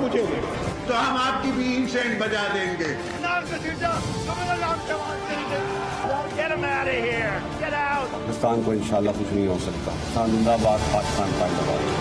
पूछेंगे तो हम आपकी भी इंसेंट बजा देंगे। पाकिस्तान को इंशाल्लाह कुछ नहीं हो सकता। जिंदाबाद, पाकिस्तान जिंदाबाद।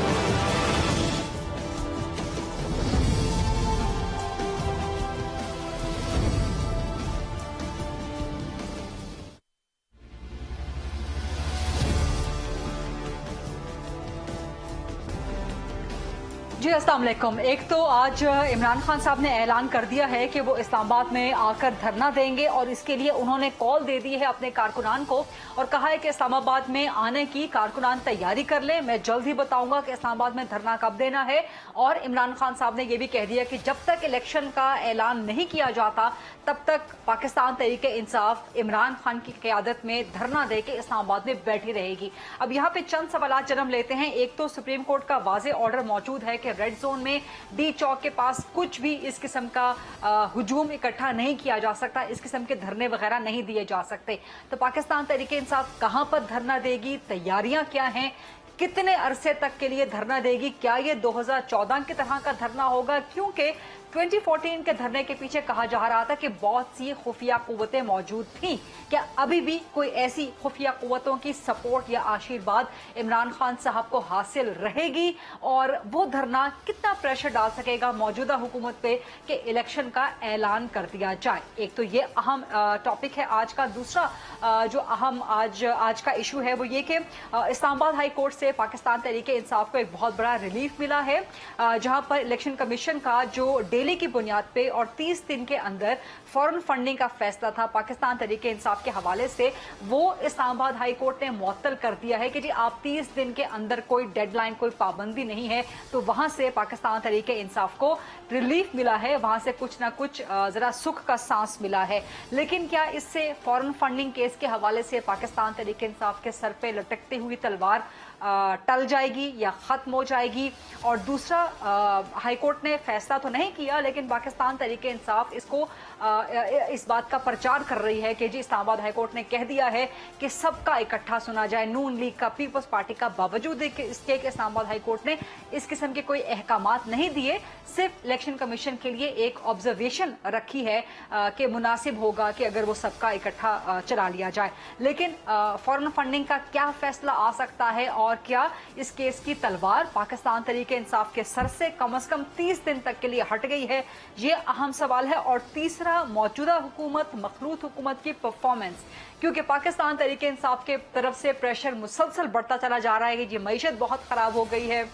जी अस्सलाम वालेकुम। एक तो आज इमरान खान साहब ने ऐलान कर दिया है कि वो इस्लामाबाद में आकर धरना देंगे और इसके लिए उन्होंने कॉल दे दी है अपने कारकुनान को और कहा है कि इस्लामाबाद में आने की कारकुनान तैयारी कर लें। मैं जल्द ही बताऊंगा कि इस्लामाबाद में धरना कब देना है। और इमरान खान साहब ने यह भी कह दिया कि जब तक इलेक्शन का ऐलान नहीं किया जाता तब तक पाकिस्तान तहरीक इंसाफ इमरान खान की क़यादत में धरना दे के इस्लामाबाद में बैठी रहेगी। अब यहाँ पे चंद सवालात जन्म लेते हैं। एक तो सुप्रीम कोर्ट का वाज़ेह ऑर्डर मौजूद है कि रेड जोन में डी चौक के पास कुछ भी इस किस्म का हुजूम इकट्ठा नहीं किया जा सकता, इस किस्म के धरने वगैरह नहीं दिए जा सकते। तो पाकिस्तान तहरीक इंसाफ कहां पर धरना देगी, तैयारियां क्या हैं, कितने अरसे तक के लिए धरना देगी, क्या ये 2014 की तरह का धरना होगा? क्योंकि 2014 के धरने के पीछे कहा जा रहा था कि बहुत सी खुफिया कुव्वतें मौजूद थीं। क्या अभी भी कोई ऐसी खुफिया कुव्वतों की सपोर्ट या आशीर्वाद इमरान खान साहब को हासिल रहेगी और वो धरना कितना प्रेशर डाल सकेगा मौजूदा हुकूमत पे कि इलेक्शन का ऐलान कर दिया जाए? एक तो ये अहम टॉपिक है आज का। दूसरा जो अहम आज का इशू है वो ये कि इस्लामाबाद हाई कोर्ट से पाकिस्तान तहरीक इंसाफ को एक बहुत बड़ा रिलीफ मिला है, जहां पर इलेक्शन कमीशन का जो डेली की बुनियाद पे और 30 दिन के अंदर फॉरेन फंडिंग का फैसला था पाकिस्तान तहरीक इंसाफ के हवाले से, वो इस्लामाबाद हाई कोर्ट ने मुअत्तल कर दिया है कि जी आप 30 दिन के अंदर कोई डेडलाइन, कोई पाबंदी नहीं है। तो वहां से पाकिस्तान तहरीक इंसाफ को रिलीफ मिला है, वहां से कुछ ना कुछ जरा सुख का सांस मिला है। लेकिन क्या इससे फॉरेन फंडिंग केस के हवाले से पाकिस्तान तहरीक इंसाफ के सर पे लटकती हुई तलवार टल जाएगी या खत्म हो जाएगी? और दूसरा, हाईकोर्ट ने फैसला तो नहीं किया लेकिन पाकिस्तान तहरीक इंसाफ इसको इस बात का प्रचार कर रही है कि जी इस्लामाबाद हाईकोर्ट ने कह दिया है कि सबका इकट्ठा सुना जाए, नून लीग का, पीपल्स पार्टी का, बावजूद इसके कि इस्लामाबाद हाईकोर्ट ने इस किस्म के कोई अहकामात नहीं दिए, सिर्फ इलेक्शन कमीशन के लिए एक ऑब्जर्वेशन रखी है कि मुनासिब होगा कि अगर वो सबका इकट्ठा चला लिया जाए। लेकिन फॉरेन फंडिंग का क्या फैसला आ सकता है और क्या इस केस की तलवार पाकिस्तान तहरीक इंसाफ के सर से कम 30 दिन तक के लिए हट गई है? ये अहम सवाल है। और तीसरा, मौजूदा हुकूमत, मखलूत हुकूमत की परफॉर्मेंस, क्योंकि पाकिस्तान तहरीक इंसाफ के तरफ से प्रेशर मुसलसल बढ़ता चला जा रहा है कि ये मईशत बहुत खराब हो गई है,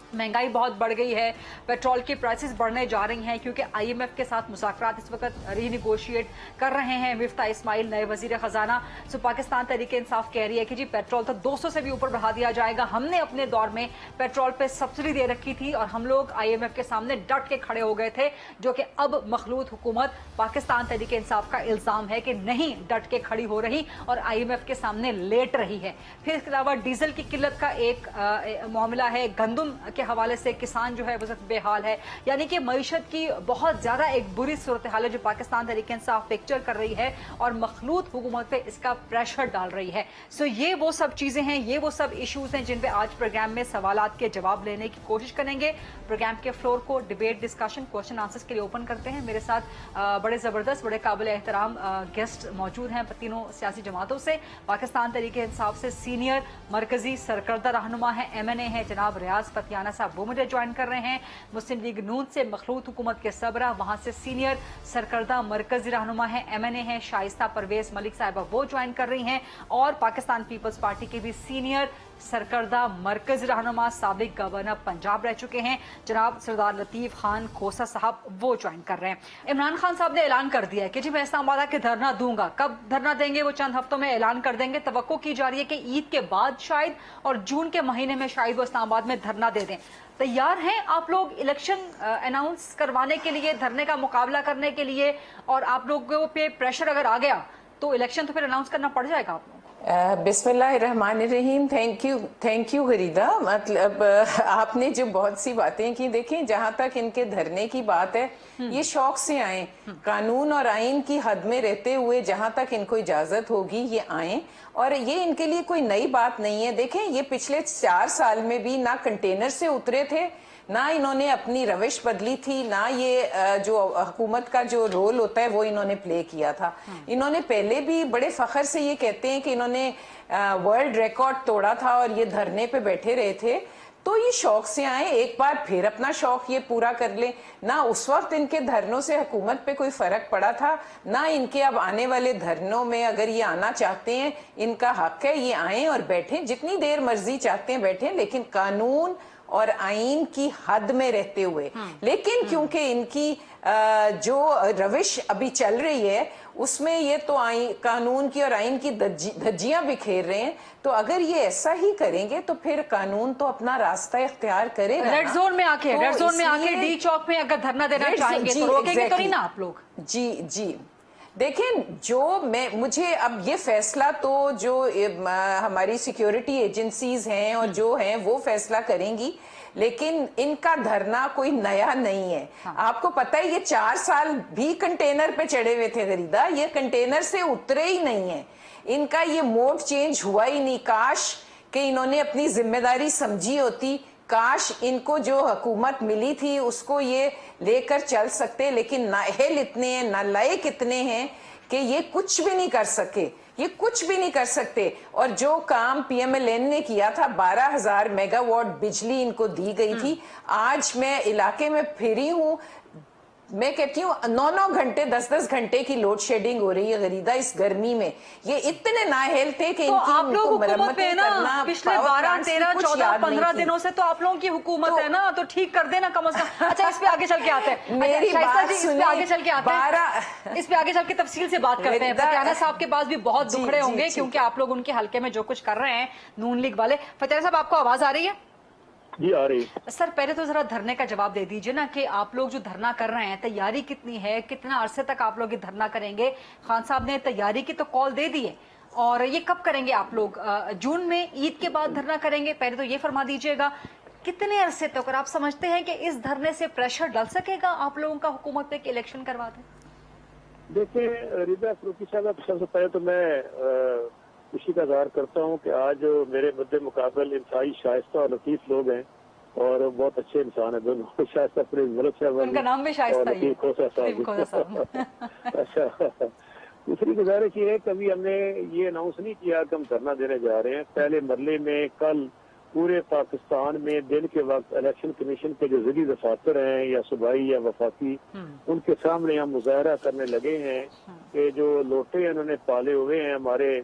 महंगाई बहुत बढ़ गई है, पेट्रोल की प्राइसेस बढ़ने जा रही हैं, क्योंकि आईएमएफ के साथ मुज़ाकरात इस वक्त रीनिगोशिएट कर रहे हैं मिफ्ता इस्माइल, नए वजीर खजाना। सो पाकिस्तान तहरीक इंसाफ कह रही है कि जी पेट्रोल तो 200 से भी ऊपर बढ़ा दिया जाएगा। हमने अपने दौर में पेट्रोल पे सब्सिडी दे रखी थी और हम लोग आईएमएफ के सामने डट के खड़े हो गए थे, जो कि अब मखलूत हुकूमत पाकिस्तान तहरीक इंसाफ का इल्जाम है कि नहीं डट के खड़ी हो रही और आईएमएफ के सामने लेट रही है। फिर इसके अलावा डीजल की किल्लत का एक मामला है, गंदम के हवाले से किसान जो है वो बेहाल है, यानी कि मईशत की बहुत ज्यादा एक बुरी सूरत हाल है जो पाकिस्तान तहरीक इंसाफ पिक्चर कर रही है और मखलूत हुकूमत पे इसका प्रेशर डाल रही है। सो ये वो सब चीजें हैं, ये वो सब इश्यूज हैं जिन पे आज प्रोग्राम में सवालात के जवाब लेने की कोशिश करेंगे। प्रोग्राम के फ्लोर को डिबेट, डिस्कशन, क्वेश्चन आंसर्स के लिए ओपन करते हैं। मेरे साथ बड़े जबरदस्त, बड़े काबिल एहतराम गेस्ट मौजूद हैं तीनों सियासी जमातों से। पाकिस्तान तहरीक इंसाफ से सीनियर मरकजी सरकर्दा रहनुमा है, MNA है जनाब रियाज पतियाना साहब, वो मुझे ज्वाइन कर रहे हैं। मुस्लिम लीग नून से मखलूत हुकूमत के सबरा, वहां से सीनियर सरकर्दा मरकजी रहनुमा है, MNA है शाइस्ता परवेज मलिक साहिबा, वो ज्वाइन कर रही हैं। और पाकिस्तान पीपल्स पार्टी के भी सीनियर सरकर्दा मरकज रहनुमा, साबिक गवर्नर पंजाब रह चुके हैं, जनाब सरदार लतीफ खान खोसा साहब, वो ज्वाइन कर रहे हैं। इमरान खान साहब ने ऐलान कर दिया है कि जी मैं इस्लामाबाद आके धरना दूंगा। कब धरना देंगे वो चंद हफ्तों में ऐलान कर देंगे। तवक्को की जा रही है कि ईद के बाद शायद और जून के महीने में शायद वो इस्लामाबाद में धरना दे दें। तैयार हैं आप लोग इलेक्शन अनाउंस करवाने के लिए, धरने का मुकाबला करने के लिए? और आप लोगों पे प्रेशर अगर आ गया तो इलेक्शन तो फिर अनाउंस करना पड़ जाएगा आप लोगों को। बिस्मिल्लाहिर्रहमानिर्रहीम। थैंक यू गरीदा। मतलब आपने जो बहुत सी बातें की, देखें जहां तक इनके धरने की बात है, ये शौक से आए, कानून और आइन की हद में रहते हुए जहां तक इनको इजाजत होगी ये आए, और ये इनके लिए कोई नई बात नहीं है। देखें ये पिछले 4 साल में भी ना कंटेनर से उतरे थे, ना इन्होंने अपनी रविश बदली थी, ना ये जो हुकूमत का जो रोल होता है वो इन्होंने प्ले किया था। इन्होंने पहले भी बड़े फख्र से ये कहते हैं कि इन्होंने वर्ल्ड रिकॉर्ड तोड़ा था और ये धरने पे बैठे रहे थे। तो ये शौक से आए, एक बार फिर अपना शौक ये पूरा कर लें। ना उस वक्त इनके धरनों से हुकूमत पे कोई फर्क पड़ा था, ना इनके अब आने वाले धरनों में अगर ये आना चाहते हैं, इनका हक है, ये आए और बैठें, जितनी देर मर्जी चाहते हैं बैठें, लेकिन कानून और आइन की हद में रहते हुए। लेकिन क्योंकि इनकी जो रविश अभी चल रही है उसमें ये तो कानून की और आइन की धज्जियां बिखेर रहे हैं, तो अगर ये ऐसा ही करेंगे तो फिर कानून तो अपना रास्ता इख्तियार करेगा। रेड जोन में आके डी चौक में अगर धरना देना चाहेंगे तो रोकेंगे तो नहीं ना आप लोग? जी देखें, मुझे अब ये फैसला तो जो हमारी सिक्योरिटी एजेंसीज हैं और जो हैं वो फैसला करेंगी, लेकिन इनका धरना कोई नया नहीं है। आपको पता है ये 4 साल भी कंटेनर पे चढ़े हुए थे गरीदा, ये कंटेनर से उतरे ही नहीं है, इनका ये मोड चेंज हुआ ही नहीं। काश कि इन्होंने अपनी जिम्मेदारी समझी होती, काश इनको जो हुकूमत मिली थी उसको ये लेकर चल सकते, लेकिन नाअहल इतने हैं, नालायक इतने हैं कि ये कुछ भी नहीं कर सके, ये कुछ भी नहीं कर सकते। और जो काम PMLN ने किया था, 12,000 मेगावाट बिजली इनको दी गई थी। आज मैं इलाके में फिरी हूँ, मैं कहती हूँ 9-9 घंटे 10-10 घंटे की लोड शेडिंग हो रही है गरीदा इस गर्मी में। ये इतने नाअहल थे कि तो आप लोग हुकूमत में ना पिछले 12, 13, 14, 15 दिनों से तो आप लोगों की हुकूमत है ना, तो ठीक कर देना कम से कम। अच्छा इस पे आगे चल के आते हैं, मेरी बात इस पे आगे चल के आते हैं, इस पे आगे चल के तफसील से बात करते हैं। फतियाना साहब के पास भी बहुत दुखड़े होंगे क्योंकि आप लोग उनके हल्के में जो कुछ कर रहे हैं नून लीग वाले। फतियाना साहब आपको आवाज आ रही है? जी आ रही। सर पहले तो जरा धरने का जवाब दे दीजिए ना कि आप लोग जो धरना कर रहे हैं तैयारी कितनी है, कितना अरसे तक आप लोग ये धरना करेंगे? खान साहब ने तैयारी की तो कॉल दे दी है, और ये कब करेंगे आप लोग? जून में ईद के बाद धरना करेंगे? पहले तो ये फरमा दीजिएगा कितने अरसे तक, और आप समझते हैं कि इस धरने से प्रेशर डल सकेगा आप लोगों का हुकूमत पे कि इलेक्शन करवा दें? देखिए रिदा फरूकी साहब, सबसे पहले तो मैं खुशी का इजहार करता हूँ कि आज मेरे मद्दे मुकाबल इंतहाई शाइस्ता और लतीफ लोग हैं और बहुत अच्छे इंसान है दोनों। शाइस्ता मलिक साहब, उनका नाम भी शाइस्ता ही है। अच्छा, दूसरी गुजारिश ये है, कभी हमने ये अनाउंस नहीं किया कि हम धरना देने जा रहे हैं। पहले मरले में कल पूरे पाकिस्तान में दिन के वक्त इलेक्शन कमीशन के जो ज़िली दफातर हैं या सूबाई या वफाकी, उनके सामने हम मुजाहरा करने लगे हैं कि जो लोटे उन्होंने पाले हुए हैं हमारे,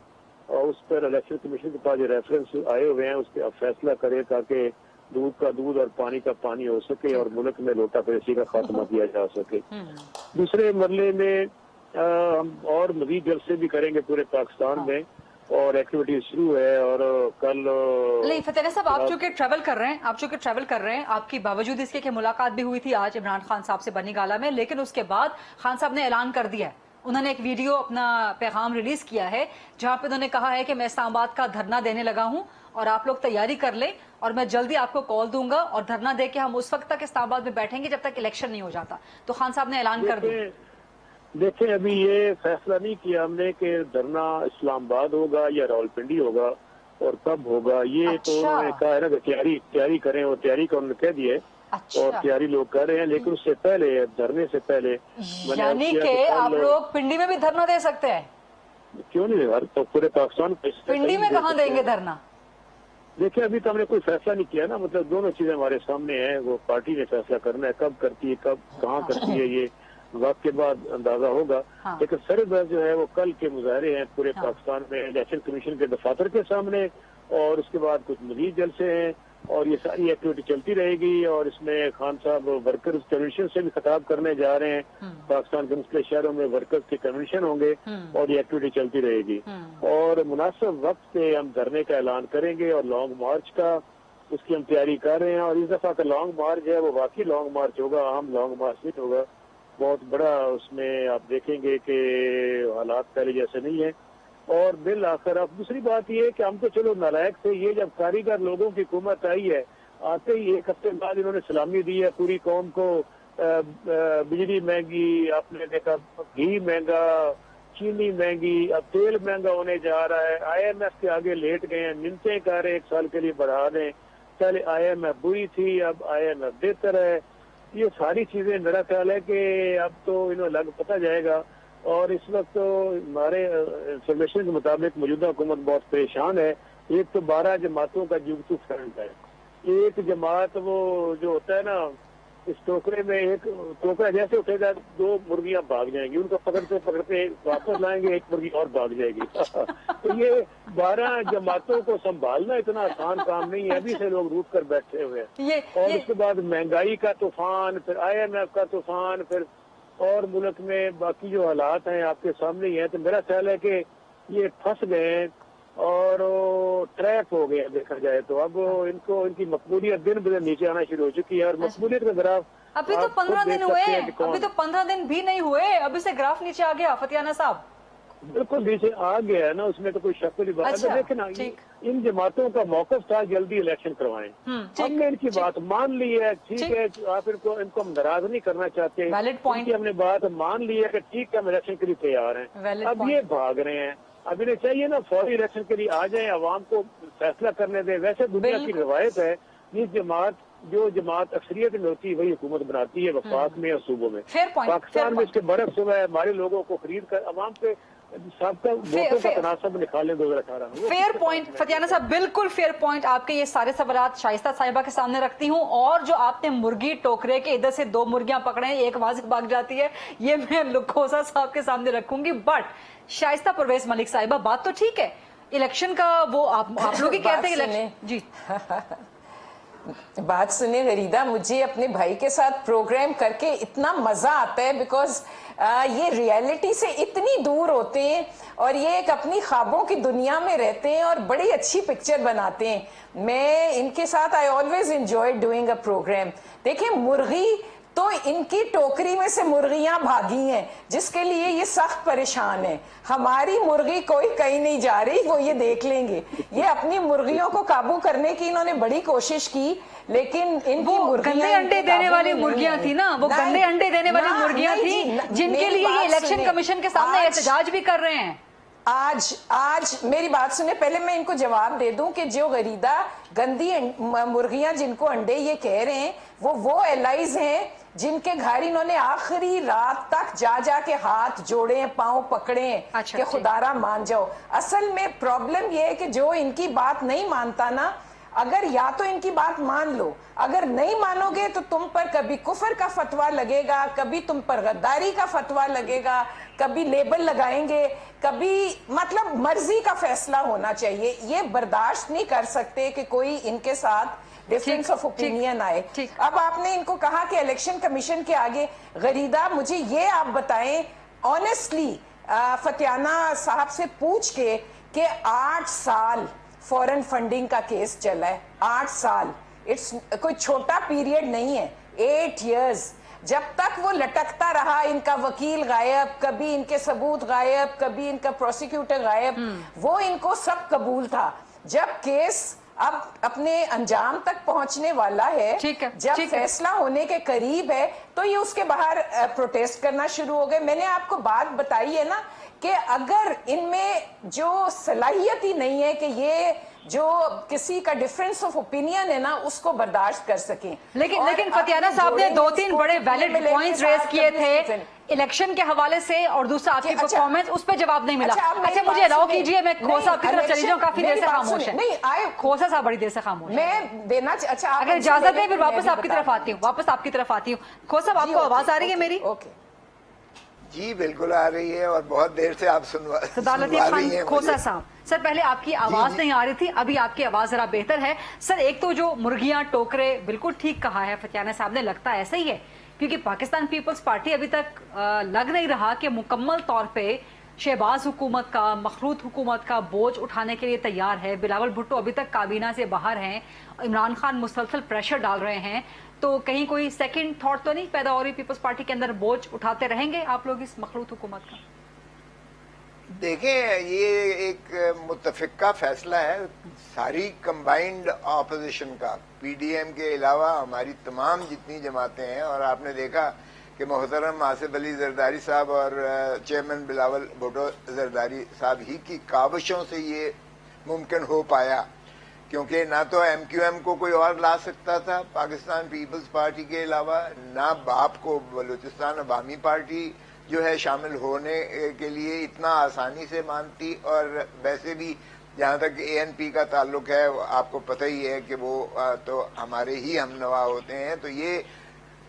और उस पर इलेक्शन कमीशन के पास जो रेफरेंस आए हुए हैं उस पर फैसला करे ताकि दूध का दूध और पानी का पानी हो सके और मुल्क में लोटा पेशी का खात्मा किया जा सके। दूसरे मरले में हम और मजीद जलसे भी करेंगे पूरे पाकिस्तान में, और एक्टिविटी शुरू है। और कल फतेह साहब आप जो कि ट्रैवल कर रहे हैं, आपकी बावजूद इसके कि मुलाकात भी हुई थी आज इमरान खान साहब से बनी गाला में, लेकिन उसके बाद खान साहब ने ऐलान कर दिया है, उन्होंने एक वीडियो अपना पैगाम रिलीज किया है जहां पे उन्होंने कहा है कि मैं इस्लामाबाद का धरना देने लगा हूं और आप लोग तैयारी कर लें और मैं जल्दी आपको कॉल दूंगा और धरना दे के हम उस वक्त तक इस्लामाबाद में बैठेंगे जब तक इलेक्शन नहीं हो जाता। तो खान साहब ने ऐलान कर दिया। देखें अभी ये फैसला नहीं किया हमने कि धरना इस्लामाबाद होगा या रावलपिंडी होगा और कब होगा, ये अच्छा। तो उन्होंने कहा है ना कि तैयारी करें, और तैयारी का उन्होंने कह दिया है। अच्छा। और तैयारी लोग कर रहे हैं, लेकिन उससे पहले धरने से पहले यानी कि आप लोग पिंडी में भी धरना दे सकते हैं? क्यों नहीं यार, तो पूरे पाकिस्तान पिंडी में कहाँ देंगे धरना? देखिए अभी तो हमने कोई फैसला नहीं किया ना, मतलब दोनों चीजें हमारे सामने हैं, वो पार्टी ने फैसला करना है कब करती है, कब कहाँ करती है, ये वक्त के बाद अंदाजा होगा। हाँ। लेकिन सरबराह जो है वो कल के मुजाहरे हैं पूरे पाकिस्तान में इलेक्शन कमीशन के दफातर के सामने, और उसके बाद कुछ मजीद जलसे हैं, और ये सारी एक्टिविटी चलती रहेगी। और इसमें खान साहब वर्कर्स कन्वेंशन से भी खिताब करने जा रहे हैं, पाकिस्तान के मुख्तलिफ शहरों में वर्कर्स के कन्वेंशन होंगे और ये एक्टिविटी चलती रहेगी। और मुनासिब वक्त पे हम धरने का ऐलान करेंगे और लॉन्ग मार्च का, उसकी हम तैयारी कर रहे हैं। और इस दफा का लॉन्ग मार्च है वो वाकई लॉन्ग मार्च होगा, आम लॉन्ग मार्च नहीं होगा, बहुत बड़ा। उसमें आप देखेंगे कि हालात पहले जैसे नहीं है, اور बिल आखिर अब दूसरी बात ये है कि हम तो चलो नालायक थे, ये जब कारीगर लोगों की हुकूमत आई है, आते ही एक हफ्ते बाद इन्होंने सलामी दी है पूरी कौम को। बिजली महंगी, आपने देखा घी महंगा, चीनी महंगी, अब तेल महंगा होने जा रहा है। IMF के आगे लेट गए हैं, मिन्नतें कर रहे 1 साल के लिए बढ़ा दें। पहले IMF बुरी थी, अब IMF बेहतर है। ये सारी चीजें मेरा ख्याल है कि अब तो इन्हें लग पता जाएगा। और इस वक्त तो हमारे इंफॉर्मेशन के मुताबिक मौजूदा हुकूमत बहुत परेशान है। एक तो 12 जमातों का जुगतू फ्रंट है। एक जमात वो जो होता है ना, इस टोकरे में एक टोकरा जैसे उठेगा 2 मुर्गियां भाग जाएंगी, उनको पकड़ते पकड़ते वापस लाएंगे, एक मुर्गी और भाग जाएगी। तो ये 12 जमातों को संभालना इतना आसान काम नहीं है, अभी से लोग रूठ कर बैठे हुए हैं। और उसके बाद महंगाई का तूफान, फिर IMF का तूफान, फिर और मुल्क में बाकी जो हालात हैं आपके सामने ही हैं। तो मेरा ख्याल है कि ये फंस गए हैं और ट्रैप हो गया देखा जाए तो। अब इनको इनकी मकबूलियत दिन ब दिन नीचे आना शुरू हो चुकी है। और मकबूलियत का ग्राफ अभी तो 15 दिन हुए, अभी तो 15 दिन भी नहीं हुए, अभी से ग्राफ नीचे आ गया फतियाना साहब। बिल्कुल नीचे आ गया है ना, उसमें तो कोई शक की बात अच्छा, है। देखे ना, इन जमातों का मौकफ था जल्दी इलेक्शन करवाएं। हमने इनकी बात मान ली है, ठीक है, आप इनको हम नाराज नहीं करना चाहते, इनकी हमने बात मान ली है कि ठीक है हम इलेक्शन के लिए तैयार हैं। अब ये भाग रहे हैं, अब इन्हें चाहिए ना फौरी इलेक्शन के लिए आ जाए, आवाम को फैसला करने दें। वैसे दुनिया की रवायत है, जो जमात अक्सरियत में होती है वही हुकूमत बनाती है वफाक में और सूबों में। पाकिस्तान में इसके बरक्स हुआ है, हमारे लोगों को खरीद कर अवाम पे सबका वोटों का तनासब निकालें 2018 में। फेयर पॉइंट फतियाना साहब, बिल्कुल फेयर पॉइंट। आपके ये सारे सवालात शाइस्ता साहिबा के सामने रखती हूँ। और जो आपने मुर्गी टोकरे के इधर से 2 मुर्गियां पकड़े हैं, एक वहां से भाग जाती है, ये मैं खोसा साहब के सामने रखूंगी। बट शाइस्ता परवेज मलिक साहिबा, बात तो ठीक है, इलेक्शन का वो आप लोग ही कहते हैं जी। बात सुने गरीदा, मुझे अपने भाई के साथ प्रोग्राम करके इतना मजा आता है, बिकॉज ये रियलिटी से इतनी दूर होते हैं और ये एक अपनी ख्वाबों की दुनिया में रहते हैं और बड़ी अच्छी पिक्चर बनाते हैं। मैं इनके साथ I always enjoy doing a programme. देखिए, मुर्गी तो इनकी टोकरी में से मुर्गियां भागी हैं, जिसके लिए ये सख्त परेशान है। हमारी मुर्गी कोई कहीं नहीं जा रही, वो ये देख लेंगे। ये अपनी मुर्गियों को काबू करने की इन्होंने बड़ी कोशिश की, लेकिन इनकी गंदे अंडे देने वाली मुर्गियां थी ना, वो गंदे अंडे देने वाली मुर्गियां थी, जिनके लिए ये इलेक्शन कमीशन के सामने एहतजाज भी कर रहे हैं। आज मेरी बात सुने, पहले मैं इनको जवाब दे दूं कि जो गरीदा गंदी मुर्गियां जिनको अंडे ये कह रहे हैं, वो एलाइज हैं जिनके घर इन्होंने आखिरी रात तक जा के हाथ जोड़े, पांव पकड़े कि खुदारा मान जाओ। असल में प्रॉब्लम ये है कि जो इनकी बात नहीं मानता ना, अगर या तो इनकी बात मान लो, अगर नहीं मानोगे तो तुम पर कभी कुफर का फतवा लगेगा, कभी तुम पर गद्दारी का फतवा लगेगा, कभी लेबल लगाएंगे, कभी मतलब मर्जी का फैसला होना चाहिए। ये बर्दाश्त नहीं कर सकते कि कोई इनके साथ डिफरेंस ऑफ ओपिनियन आए। अब आपने इनको कहा कि इलेक्शन कमीशन के आगे, गरीदा मुझे ये आप बताएं ऑनेस्टली, फतियाना साहब से पूछ के कि 8 साल फॉरेन फंडिंग का केस चला है। 8 साल, इट्स कोई छोटा पीरियड नहीं है। 8 इयर्स, जब तक वो लटकता रहा, इनका वकील गायब, कभी इनके सबूत गायब, कभी इनका प्रोसिक्यूटर गायब, वो इनको सब कबूल था। जब केस अब अपने अंजाम तक पहुंचने वाला है, जब फैसला होने के करीब है, तो ये उसके बाहर प्रोटेस्ट करना शुरू हो गए। मैंने आपको बात बताई है ना कि अगर इनमें जो सलाहियत ही नहीं है कि ये जो किसी का डिफरेंस ऑफ ओपिनियन है ना, उसको बर्दाश्त कर सकें। लेकिन फतियाना साहब ने 2-3 बड़े वैलिड पॉइंट्स रेज किए थे इलेक्शन के हवाले से, और दूसरा आपकी परफॉर्में, उस पर जवाब नहीं मिला। अच्छा मुझे अलाउ कीजिए, मैं खोसा आपकी तरफ चली जाऊँ, काफी देर से खामोश है खोसा साहब, बड़ी देर से खामोश है। मैं देना, अच्छा अगर इजाजत है फिर वापस आपकी तरफ आती हूँ। खोसा साहब, आपको आवाज आ रही है मेरी? जी बिल्कुल आ रही है, और बहुत देर से आप सुनवा रही हैं। खोसा साहब, सर पहले आपकी आवाज नहीं आ रही थी, अभी आपकी आवाज जरा बेहतर है। सर एक तो जो मुर्गियां टोकरे, बिल्कुल ठीक कहा है फतियाना साहब ने, लगता ऐसा ही है क्योंकि पाकिस्तान पीपल्स पार्टी अभी तक लग नहीं रहा कि मुकम्मल तौर पे शहबाज हुकूमत का, मखरूत हुकूमत का बोझ उठाने के लिए तैयार है। बिलावल भुट्टो अभी तक काबीना से बाहर हैं, इमरान खान मुसलसल प्रेशर डाल रहे हैं, तो कहीं कोई सेकंड थॉट तो नहीं पैदा हो रही पीपल्स पार्टी के अंदर, बोझ उठाते रहेंगे आप लोग इस मखरूत हुकूमत का? دیکھیں یہ ایک متفقہ فیصلہ ہے ساری کمبائنڈ اپوزیشن کا، پی ڈی ایم کے علاوہ ہماری تمام جتنی جماعتیں ہیں، اور آپ نے دیکھا کہ محترم آصف علی زرداری صاحب اور چیئرمین بلاول بھٹو زرداری صاحب ہی کی کاوشوں سے یہ ممکن ہو پایا، کیونکہ نہ تو ایم کیو ایم کو کوئی اور لا سکتا تھا پاکستان پیپلز پارٹی کے علاوہ، نہ باپ کو بلوچستان عوامی پارٹی جو ہے شامل ہونے کے لیے اتنا آسانی سے مانتی، اور ویسے بھی جہاں تک اے این پی کا تعلق ہے آپ کو پتہ ہی ہے کہ وہ تو ہمارے ہی ہم نوا ہوتے ہیں، تو یہ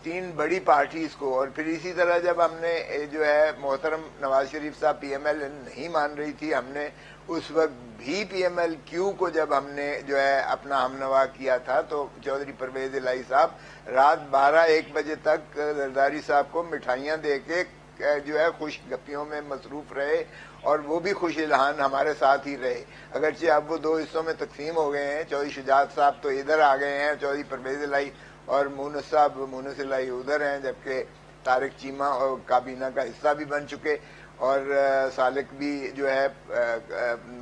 تین بڑی پارٹیز کو، اور پھر اسی طرح جب ہم نے جو ہے محترم نواز شریف صاحب پی ایم ایل نہیں مان رہی تھی، ہم نے اس وقت بھی پی ایم ایل کیو کو جب ہم نے جو ہے اپنا ہم نوا کیا تھا تو چودھری پرویز الہی صاحب رات 12-1 بجے تک زرداری صاحب کو مٹھائیاں دے کے جو ہے خوش گپیوں میں مصروف رہے، اور وہ بھی خوش الہان ہمارے ساتھ ہی رہے، اگرچہ اب وہ 2 حصوں میں تقسیم ہو گئے ہیں، چودھری شجاعت صاحب تو ادھر آ گئے ہیں، چودھری پرویز الہی اور مونس صاحب مونس الہی ادھر ہیں، جبکہ طارق چیمہ اور کابینہ کا حصہ بھی بن چکے، اور سالک بھی جو ہے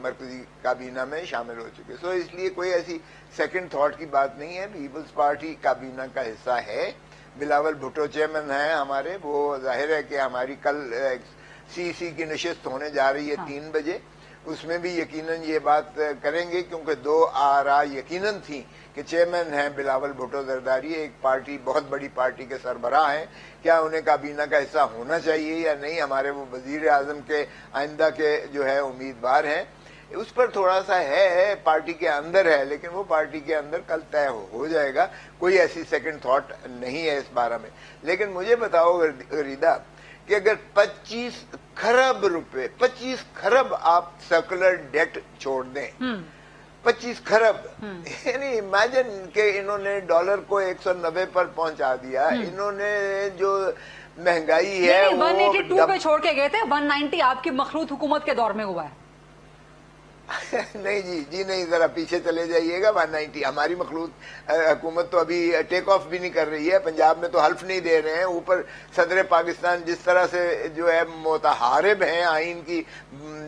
مرکزی کابینہ میں شامل ہو چکے، سو اس لیے کوئی ایسی سیکنڈ تھاٹ کی بات نہیں ہے، پیپلز پارٹی کابینہ کا حصہ ہے، بلاول بھٹو چیئرمین ہیں ہمارے، وہ ظاہر ہے کہ ہماری کل سی سی کی نشست ہونے جا رہی ہے 3 بجے، اس میں بھی یقیناً یہ بات کریں گے، کیونکہ 2 آراء یقیناً تھیں کہ چیئرمین ہیں بلاول بھٹو زرداری، ایک پارٹی بہت بڑی پارٹی کے سربراہ ہیں، کیا انہیں کابینہ کا حصہ ہونا چاہیے یا نہیں، ہمارے وہ وزیر اعظم کے آئندہ کے جو ہے امیدوار ہیں، اس پر تھوڑا سا ہے پارٹی کے اندر ہے، لیکن وہ پارٹی کے اندر کل طے ہو جائے گا، کوئی ایسی سیکنڈ تھاٹ نہیں ہے اس بارے میں۔ لیکن مجھے بتاؤ غریدہ کہ اگر 25 کھرب روپے 25 کھرب آپ سرکولر ڈیٹ چھوڑ دیں، 25 کھرب، یعنی امیجن کہ انہوں نے ڈالر کو 190 پر پہنچا دیا، انہوں نے جو مہنگائی ہے 182 پہ چھوڑ کے گئے تھے، 190 آپ کی مخلوط حکومت کے دور میں ہوا ہے۔ نہیں جی نہیں، ذرا پیچھے چلے جائیے گا، 190 ہماری مخلوط حکومت تو ابھی ٹیک آف بھی نہیں کر رہی ہے، پنجاب میں تو حلف نہیں دے رہے ہیں، اوپر صدر پاکستان جس طرح سے جو ہے متحارب ہیں، آئین کی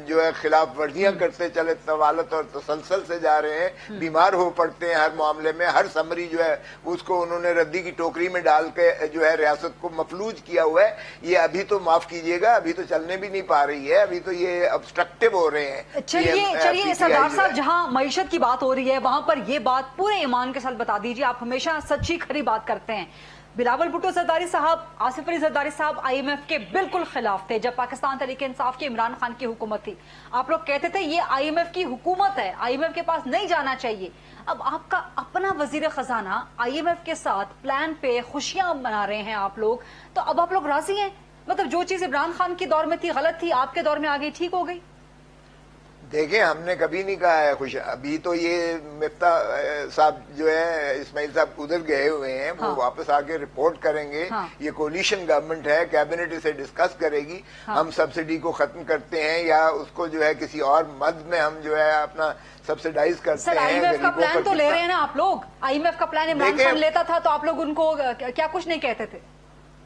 جو ہے خلاف ورزیاں کرتے چلے طوالت اور تسلسل سے جا رہے ہیں، بیمار ہو پڑتے ہیں ہر معاملے میں، ہر سمری جو ہے اس کو انہوں نے ردی کی ٹوکری میں ڈال کے جو ہے ریاست کو مفلوج کیا ہوا ہے، یہ ابھی تو معاف کیجیے گا، ابھی تو چلنے بھی نہیں پا رہی ہے، ابھی تو یہ ابسٹرکٹیو ہو رہے ہیں۔ چلیے سردار صاحب، جہاں معیشت کی بات ہو رہی ہے وہاں پر یہ بات پورے ایمان کے ساتھ بتا دیجیے، آپ ہمیشہ سچی کھری بات کرتے ہیں، بلاول بھٹو زرداری صاحب، آصف علی زرداری صاحب آئی ایم ایف کے بالکل خلاف تھے جب پاکستان تحریک انصاف کی عمران خان کی حکومت تھی، آپ لوگ کہتے تھے یہ آئی ایم ایف کی حکومت ہے، آئی ایم ایف کے پاس نہیں جانا چاہیے، اب آپ کا اپنا وزیر خزانہ آئی ایم ایف کے ساتھ پلان پہ خوشیاں منا رہے ہیں آپ لوگ، تو اب آپ لوگ راضی ہیں؟ مطلب جو چیز عمران خان کے دور میں تھی غلط تھی، آپ کے دور میں آگئی ٹھیک ہو گئی؟ دیکھیں ہم نے کبھی نہیں کہا ہے خوش، ابھی تو یہ مفتاح صاحب جو ہے اسماعیل صاحب ادھر گئے ہوئے ہیں، وہ واپس آ کے رپورٹ کریں گے، یہ کولیشن گورنمنٹ ہے، کیبنٹ اسے ڈسکس کرے گی، ہم سبسڈی کو ختم کرتے ہیں یا اس کو جو ہے کسی اور مد میں ہم جو ہے اپنا سبسڈائز کرتے ہیں۔ آئی ایم ایف کا پلان تو لے رہے ہیں نا آپ لوگ، آئی ایم ایف کا پلان عمران خان لیتا تھا تو آپ لوگ ان کو کیا کچھ نہیں کہتے تھے؟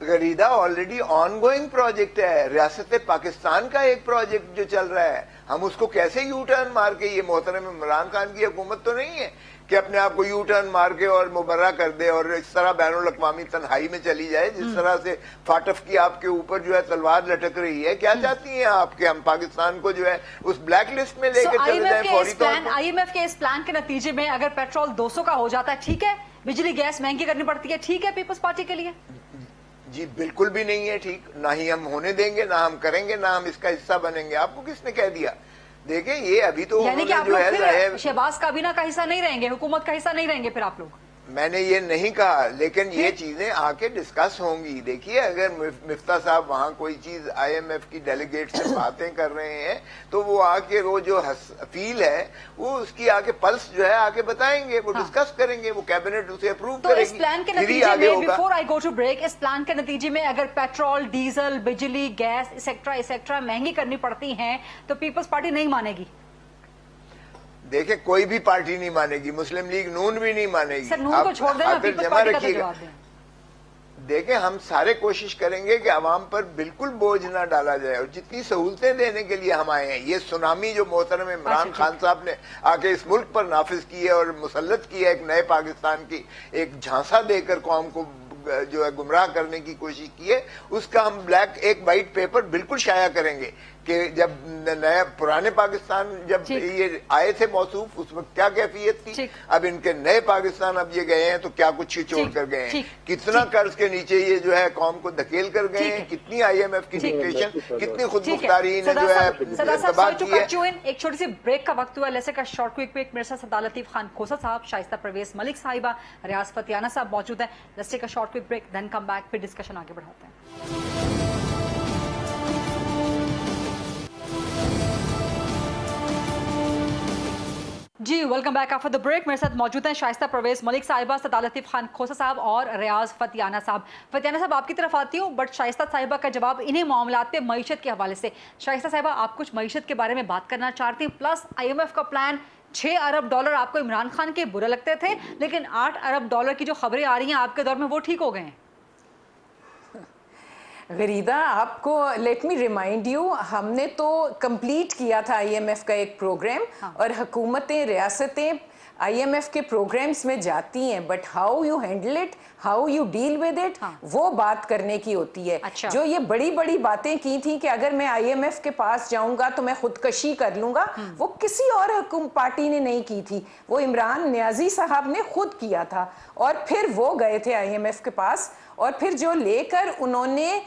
Gharida already on going project ہے، ریاست پاکستان کا ایک پروجیکٹ جو چل رہا ہے، ہم اس کو کیسے یو ٹرن مار کے، یہ محترم عمران خان کی حکومت تو نہیں ہے کہ اپنے آپ کو یو ٹرن مار کے اور مبرہ کر دے اور اس طرح بین الاقوامی تنہائی میں چلی جائے، جس طرح سے فاٹف کی آپ کے اوپر جو ہے تلوار لٹک رہی ہے۔ کیا چاہتی ہیں آپ کہ ہم پاکستان کو جو ہے اس بلیک لسٹ میں لے کے چلے جائیں فوری طور پر؟ آئی ایم ایف کے اس پلان کے نتیجے میں اگر پیٹرول 200 کا ہو جاتا ہے ٹھیک ہے، بجلی گیس مہنگی کرنی پڑتی ہے ٹھیک ہے پیپلز پارٹی کے لیے؟ جی بالکل بھی نہیں ہے ٹھیک، نہ ہی ہم ہونے دیں گے، نہ ہم کریں گے، نہ ہم اس کا حصہ بنیں گے۔ آپ کو کس نے کہہ دیا؟ دیکھیں یہ ابھی تو یعنی کہ آپ لوگ پھر شہباز کابینہ کا حصہ نہیں رہیں گے، حکومت کا حصہ نہیں رہیں گے پھر آپ لوگ؟ میں نے یہ نہیں کہا، لیکن یہ چیزیں آ کے ڈسکس ہوں گی۔ دیکھیے اگر مفتاح صاحب وہاں کوئی چیز آئی ایم ایف کی ڈیلیگیٹ سے باتیں کر رہے ہیں تو وہ آ کے وہ جو فیل ہے وہ اس کی آ کے پلس جو ہے آ کے بتائیں گے، وہ ڈسکس کریں گے، وہ کیبنٹ اسے اپروو کرے گی۔ تو اس پلان کے نتیجے میں before I go to break, اس پلان کے نتیجے میں اگر پیٹرول، ڈیزل، بجلی، گیس ایسیکٹرا مہنگی کرنی پڑتی ہیں تو پیپلز پارٹی نہیں مانے گی؟ دیکھیں کوئی بھی پارٹی نہیں مانے گی، مسلم لیگ نون بھی نہیں مانے گی۔ سر نون کو چھوڑ دینا، پیپلز پارٹی کا جواب دیں۔ देखें, हम सारे कोशिश करेंगे कि आवाम पर बिल्कुल बोझ ना डाला जाए और जितनी सहूलतें देने के लिए हम आए हैं, ये सुनामी जो मोहतरम इमरान खान साहब ने आके इस मुल्क पर नाफिज की है और मुसल्लत की है एक नए पाकिस्तान की एक झांसा देकर कौम को जो है गुमराह करने की कोशिश की है, उसका हम एक वाइट पेपर बिल्कुल शाया करेंगे कि जब नया पुराने पाकिस्तान जब ये आए थे मौसूफ उस वक्त क्या कैफियत थी, अब इनके नए पाकिस्तान अब ये गए हैं तो क्या कुछ छोड़ कर गए हैं, कितना कर्ज के नीचे ये जो है कौम को धकेल कर गए हैं, कितनी IMF की डिक्टेशन, कितनी खुदमुख्तारी ने जो है तबाह की है। एक छोटी सी ब्रेक का वक्त हुआ, लेसे का शॉर्ट क्विक ब्रेक। मेरे साथ सदा लतीफ खान खोसा साहब, शाइस्ता परवेज मलिक साहिबा, रियाज फतियाना साहब मौजूद है। Let's take a short quick break, then come back, फिर डिस्कशन आगे बढ़ाते हैं। जी welcome back after the break. मेरे साथ मौजूद हैं शाइस्ता परवेज मलिक साहिबा, सदा लतीफ खान खोसा साहब और रियाज फतियाना साहब। फतियाना साहब आपकी तरफ आती हूँ, बट शाइस्ता साहिबा का जवाब इन्हीं मामलात पे मईशत के हवाले से। शाइस्ता साहिबा, आप कुछ मईशत के बारे में बात करना चाहती हैं, प्लस IMF का प्लान $6 अरब आपको इमरान खान के बुरे लगते थे, लेकिन $8 अरब की जो खबरें आ रही हैं आपके दौर में वो ठीक हो गए हैं। गरीदा, आपको लेट मी रिमाइंड यू, हमने तो कंप्लीट किया था IMF का एक प्रोग्राम। और हुकूमतें, रियासतें IMF के प्रोग्राम्स में जाती हैं, but how you handle it, how you deal with it, वो बात करने की होती है। अच्छा। जो ये बड़ी बड़ी बातें की थी कि अगर मैं IMF के पास जाऊंगा तो मैं खुदकशी कर लूंगा, वो किसी और पार्टी ने नहीं की थी, वो इमरान नियाजी साहब ने खुद किया था। और फिर वो गए थे IMF के पास, और फिर जो लेकर उन्होंने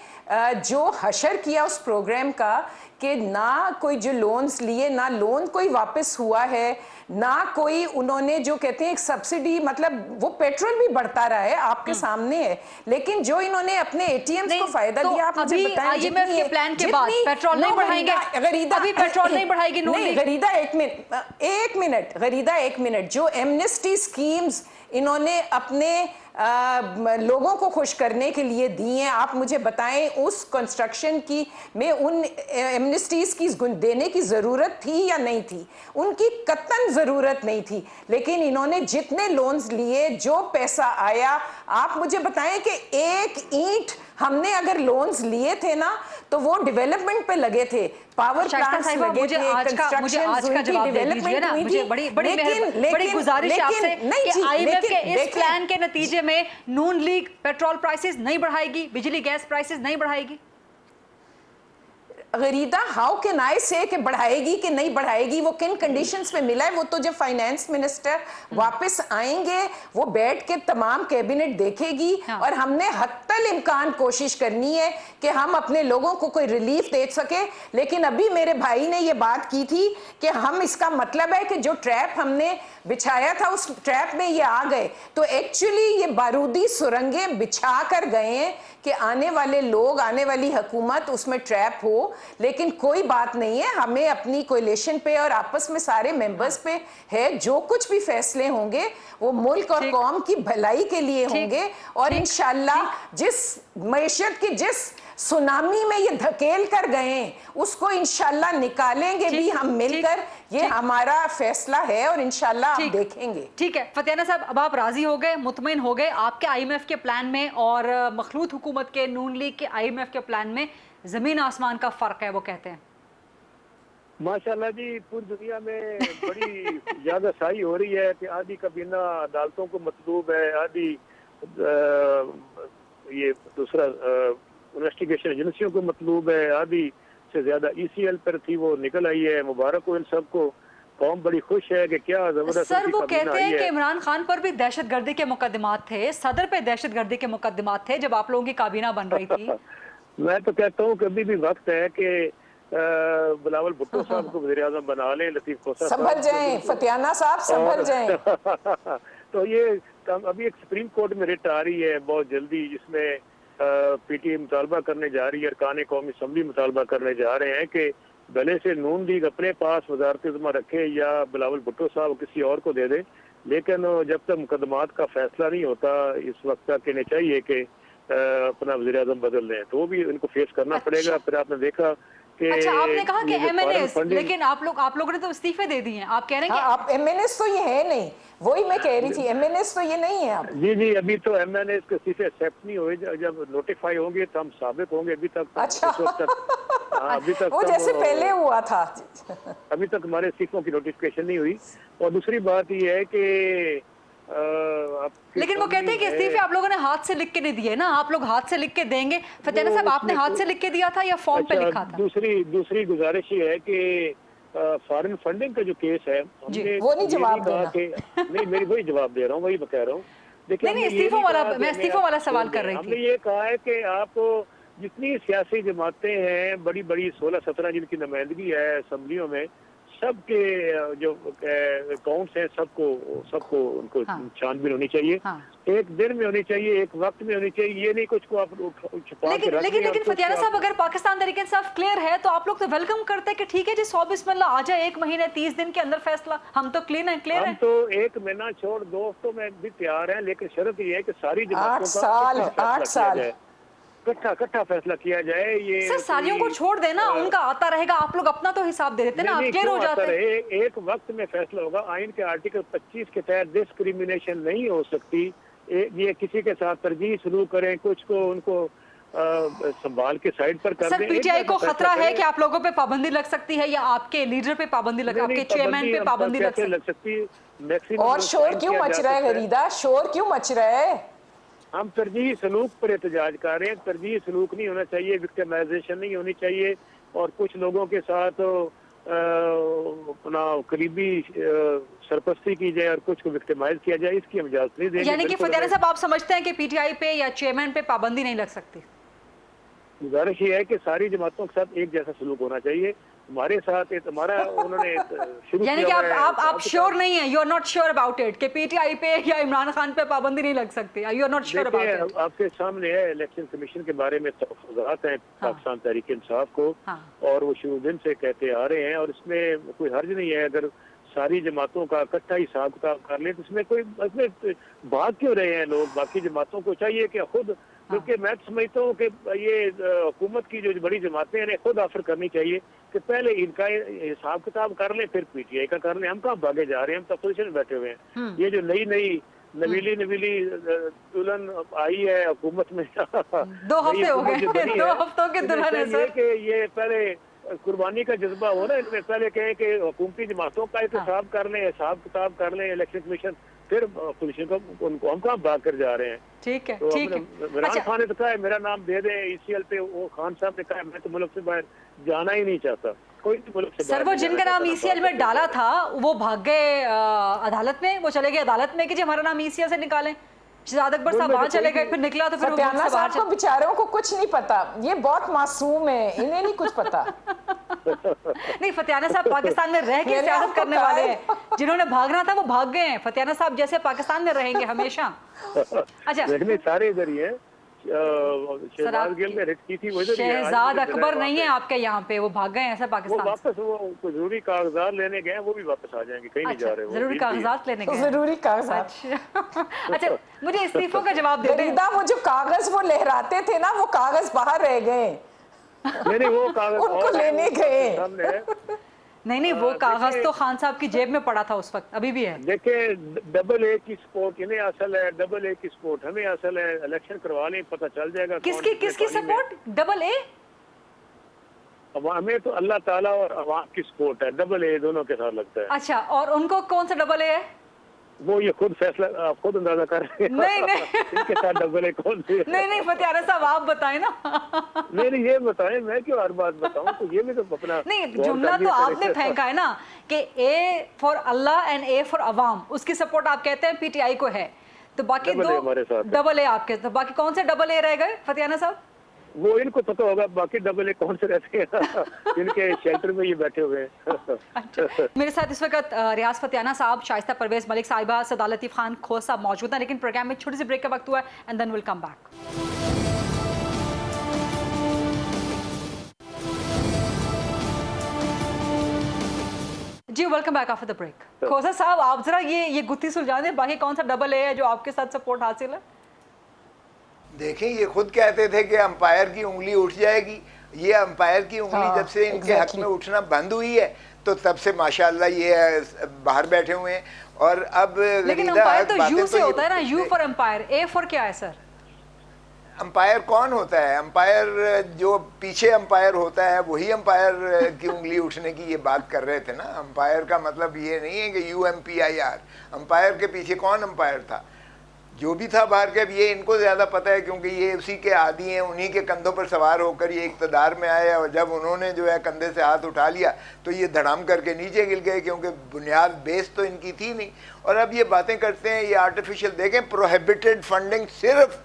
जो हशर किया उस प्रोग्राम का कि ना कोई जो लोन्स लिए, ना लोन कोई वापस हुआ है, ना कोई उन्होंने जो कहते हैं एक सब्सिडी, मतलब वो पेट्रोल भी बढ़ता रहा है आपके सामने है, लेकिन जो इन्होंने अपने ATMs को फायदा दिया, आप मुझे बताएं IMF के प्लान के बाद पेट्रोल नहीं बढ़ाएंगे, अभी पेट्रोल नहीं बढ़ाएगी नहीं गरीदा, एक मिनट, जो एमनेस्टी स्कीम्स इन्होंने अपने लोगों को खुश करने के लिए दी हैं, आप मुझे बताएं उस कंस्ट्रक्शन की में उन एमनेस्टीज की देने की ज़रूरत थी या नहीं थी? उनकी कतन ज़रूरत नहीं थी, लेकिन इन्होंने जितने लोन्स लिए, जो पैसा आया, आप मुझे बताएं कि एक ईंट हमने अगर लोन्स लिए थे ना तो वो डेवलपमेंट पे लगे थे, पावर प्लांट्स लगे थे, मुझे आज का जवाब दे दीजिए ना, मुझे बड़ी गुजारिश है आपसे कि IMF के इस प्लान के नतीजे में नून लीग पेट्रोल प्राइसेस नहीं बढ़ाएगी, बिजली गैस प्राइसेस नहीं बढ़ाएगी। गरीदा, हाउ कैन आई से कि बढ़ाएगी कि नहीं बढ़ाएगी? वो किन कंडीशंस में मिला है? वो तो जब फाइनेंस मिनिस्टर वापस आएंगे वो बैठ के तमाम कैबिनेट देखेगी। और हमने हत्तल इम्कान कोशिश करनी है कि हम अपने लोगों को कोई रिलीफ दे सके। लेकिन अभी मेरे भाई ने ये बात की थी कि हम, इसका मतलब है कि जो ट्रैप हमने बिछाया था उस ट्रैप में ये आ गए, तो एक्चुअली ये बारूदी सुरंगें बिछा कर गए हैं कि आने वाले लोग, आने वाली हुकूमत उसमें ट्रैप हो। लेकिन कोई बात नहीं है, हमें अपनी कोalition पे और आपस में सारे मेंबर्स पे है, जो कुछ भी फैसले होंगे वो मुल्क और कौम की भलाई के लिए होंगे। और इंशाल्लाह जिस मईशत की जिस सुनामी में ये धकेल कर गए उसको इंशाल्लाह निकालेंगे भी हम मिलकर, ये हमारा फैसला है और इंशाल्लाह आप देखेंगे। ठीक है फतियाना साहब, अब आप राजी हो गए, मुतमईन हो गए आपके IMF के प्लान में और मखलूत हुकूमत के नून लीग के IMF के प्लान में जमीन आसमान का फर्क है, वो कहते हैं। माशाल्लाह जी, पूरी दुनिया में बड़ी ज्यादा सही हो रही है कि आधी काबीना अदालतों को मतलूब है, आधी ये दूसरा इन्वेस्टिगेशन एजेंसियों को मतलूब है, आधी से ज्यादा ECL पर थी, वो निकल आई है। मुबारक हो इन सबको, कौम बड़ी खुश है कि क्या जबरदस्त। सर वो कहते हैं कि इमरान खान पर भी दहशतगर्दी के मुकदमात थे, सदर पे दहशतगर्दी के मुकदमात थे जब आप लोगों की काबीना बन रही थी। मैं तो कहता हूँ कि अभी भी वक्त है कि बिलावल भुट्टो साहब को वज़ीर आज़म बना लें, लतीफ खोसा संभल जाएं, फतियाना साहब संभल जाएं। तो ये अभी एक सुप्रीम कोर्ट में रिट आ रही है बहुत जल्दी, जिसमें PTI मुतालबा करने जा रही है, अरकान कौमी असम्बली मुतालबा करने जा रहे हैं कि भले से नून लीग अपने पास वजारत ज़मा रखे या बिलावल भुट्टो साहब किसी और को दे दे, लेकिन जब तक मुकदमात का फैसला नहीं होता इस वक्त तक इन्हें चाहिए कि अपना वज़ीर आज़म बदल दें, तो वो भी इनको फेस करना पड़ेगा। फिर आपने देखा अच्छा, आपने कहा कि ये जो foreign MNAs, funding- लेकिन आप लोगों ने तो इस्तीफे दे दिए हैं। आप कह रहे हैं हाँ, आप MNS तो ये है नहीं, वही मैं कह रही थी, MNS तो ये नहीं है आप। जी अभी तो MNA के इस्तीफे एक्सेप्ट नहीं हुए, जब नोटिफाई होंगे तो हम साबित होंगे। अभी तक अच्छा। इस वक्त तक अभी तक वो जैसे पहले हुआ था। अभी तक हमारे इस्तीफों की नोटिफिकेशन नहीं हुई। और दूसरी बात ये है कि लेकिन वो कहते हैं कि इस्तीफे आप लोगों ने हाथ से लिख के नहीं दिए ना, आप लोग हाथ से लिख के देंगे। फतेहाना साहब, आपने हाथ से लिख के दिया था या फॉर्म पे लिखा था? दूसरी गुजारिश ये है कि फॉरेन फंडिंग का जो केस है, हमने वो नहीं जवाब कहा कि नहीं, मेरी वही जवाब दे रहा हूँ, वही मैं कह रहा हूँ। देखिए, नहीं, हमने ये इस्तीफों वाला, कहा कि मैं इस्तीफों वाला सवाल कर रही हमने थी। ये कहा है कि आप जितनी सियासी जमातें हैं, बड़ी बड़ी 16-17 जिनकी नुमाइंदगी है असेंबलियों में, सबके जो अकाउंट्स हैं, सबको उनको छानबीन होनी चाहिए। एक दिन में होनी चाहिए, एक वक्त में होनी चाहिए। ये नहीं कुछ को आप छुपा के रख लेकिन फतियाना साहब, अगर पाकिस्तान तरीके साफ क्लियर है तो आप लोग तो वेलकम करते हैं कि ठीक है जी, 100 बिस्मिल्लाह आ जाए, 1 महीने 30 दिन के अंदर फैसला, हम तो क्लियर है। हम तो 1 महीना छोड़ 2 हफ्तों में भी तैयार हैं, लेकिन शर्त ये है कि सारी 8 साल इकट्ठा फैसला किया जाए। ये सर, सालियों को छोड़ देना, उनका आता रहेगा, आप लोग अपना तो हिसाब दे देते ना, आप क्लियर हो जाते हैं। एक वक्त में फैसला होगा। आइन के आर्टिकल 25 के तहत डिस्क्रिमिनेशन नहीं हो सकती। ये किसी के साथ तरजीह सलूक करें, कुछ को उनको संभाल के साइड पर कर दें। सर, पीटीआई को खतरा है कि आप लोगों पे पाबंदी लग सकती है, या आपके लीडर पे पाबंदी लग, आपके चेयरमैन पे पाबंदी लग सकती है। और शोर क्यों मच रहा है गरीदा, शोर क्यों मच रहा है? हम तरजीही सलूक पर एहतजाज कर रहे हैं। तरजीही सलूक नहीं होना चाहिए, विक्टिमाइजेशन नहीं होनी चाहिए, और कुछ लोगों के साथ अपना करीबी सरपरस्ती की जाए और कुछ को विक्टिमाइज किया जाए, इसकी हम इजाजत नहीं देंगे। यानी कि फतियाना साहब, आप समझते हैं कि पीटीआई पे या चेयरमैन पे पाबंदी नहीं लग सकती? गुजारिश ये है कि सारी जमातों के साथ एक जैसा सलूक होना चाहिए। हमारे साथ हमारा उन्होंने शुरू यानी कि आप श्योर नहीं है, you are not sure about it कि पीटीआई पे या इमरान खान पे पाबंदी नहीं लग सकती, you are not sure about it? आपके सामने है, इलेक्शन कमीशन के बारे में तहफ़्फ़ुज़ात हैं पाकिस्तान तहरीक इंसाफ को, और वो शुरू दिन से कहते आ रहे हैं, और इसमें कोई हर्ज नहीं है अगर सारी जमातों का इकट्ठा हिसाब किताब कर ले, तो इसमें भाग क्यों रहे हैं लोग? बाकी जमातों को चाहिए कि खुद, क्योंकि मैं समझता हूँ कि ये हुकूमत की जो बड़ी जमातें हैं खुद ऑफर करनी चाहिए कि पहले इनका हिसाब किताब कर लें, फिर पीटीआई का कर लें। हम कहाँ भागे जा रहे हैं, हम तो अपोजिशन में बैठे हुए हैं। ये जो नई नवीली दुल्हन आई है हुकूमत में 2 हफ्ते हो गए, 2 हफ्तों के दुल्हन है सर। कि ये पहले कुर्बानी का जज्बा हो ना, इनमें पहले कहें कि हुकूमती जमातों का हिसाब कर लें, हिसाब किताब कर लें, इलेक्शन कमीशन, फिर अपोजिशन को, उनको हम कहाँ भाग कर जा रहे हैं? ठीक है, तो ठीक है। इमरान खान ने तो कहा है मेरा नाम दे दें ECL पे, वो खान साहब ने कहा मैं तो मुल्क से बाहर जाना ही नहीं चाहता, कोई मुल्क से। सर, वो जिनका नाम ECL में डाला था वो भाग गए अदालत में, वो चले गए अदालत में कि जी हमारा नाम ECL से निकालें। शहजाद अकबर साहब वहां चले गए, फिर निकला तो फिर फतियाना साहब को बेचारों को कुछ नहीं पता, ये बहुत मासूम है, इन्हें नहीं कुछ पता। नहीं, फतियाना साहब पाकिस्तान में रह के सियासत करने वाले हैं, जिन्होंने भागना था वो भाग गए हैं। फतियाना साहब जैसे पाकिस्तान में रहेंगे हमेशा। अच्छा, सारे इधर ही है। शहजाद गिल ने रिट की थी, वो शहजाद अकबर नहीं है आपके यहाँ पे, वो भाग गए ऐसा पाकिस्तान। वो वापस वो जरूरी कागजात लेने गए, वो भी वापस आ जाएंगे, कहीं नहीं जा रहे। जरूरी कागजात लेने गए, जरूरी कागजात। अच्छा, मुझे इस्तीफों का जवाब दे दें। वो जो कागज वो लहराते थे ना, वो कागज बाहर रह गए। नहीं, वो कागज उनको लेने गए। नहीं, वो कागज तो खान साहब की जेब में पड़ा था उस वक्त, अभी भी है। देखिए, AA की सपोर्ट इन्हें असल है, AA की सपोर्ट हमें असल है। इलेक्शन करवा लें, पता चल जाएगा किसकी सपोर्ट? AA? हमें तो अल्लाह ताला और अवाम की सपोर्ट है, AA दोनों के साथ लगता है। अच्छा, और उनको कौन सा AA है? वो ये खुद फैसला, आप खुद अंदाजा कर रहे हैं। नहीं इनके साथ AA कौन से? नहीं फतियाना साहब आप बताएं ना। नहीं, ये बताएं, मैं क्यों हर बात बताऊं? तो ये भी तो अपना नहीं, जुमला तो आपने फेंका है ना कि A for Allah and A for अवाम, उसकी सपोर्ट आप कहते हैं पीटीआई को है, तो बाकी दो AA आपके, तो बाकी कौन से AA रह गए फतियाना साहब? वो इनको पता होगा, बाकी AA कौन से रहते हैं इनके शेल्टर में ये बैठे हुए हैं। अच्छा, मेरे साथ इस वक्त रियाज फतियाना साहब, शाइस्ता परवेज मलिक साहिबा, सदाल लतीफ खान खोस साहब मौजूद हैं, लेकिन प्रोग्राम में छोटी सी ब्रेक का वक्त हुआ है, and then will come back. जी, welcome back after the break. Khosa साहब, आप जरा ये गुत्थी सुलझा दें, बाकी कौन सा AA है जो आपके साथ सपोर्ट हासिल है? देखें, ये खुद कहते थे कि अंपायर की उंगली उठ जाएगी, ये अंपायर की उंगली जब से इनके हक में उठना बंद हुई है तो तब से माशाल्लाह ये बाहर बैठे हुए हैं। और अब लेकिन अंपायर तो यू से होता है ना, you for umpire, A for क्या है सर? अंपायर कौन होता है? अंपायर जो पीछे अंपायर होता है वही अंपायर की उंगली उठने की ये बात कर रहे थे ना। अंपायर का मतलब ये नहीं है कि UMPIR, अंपायर के पीछे कौन अंपायर था? जो भी था बाहर के, ये इनको ज्यादा पता है क्योंकि ये उसी के आदी हैं, उन्हीं के कंधों पर सवार होकर ये इक़्तिदार में आए और जब उन्होंने जो है कंधे से हाथ उठा लिया तो ये धड़ाम करके नीचे गिर गए क्योंकि बुनियाद बेस तो इनकी थी नहीं। और अब ये बातें करते हैं, ये आर्टिफिशियल, देखें प्रोहिबिटेड फंडिंग सिर्फ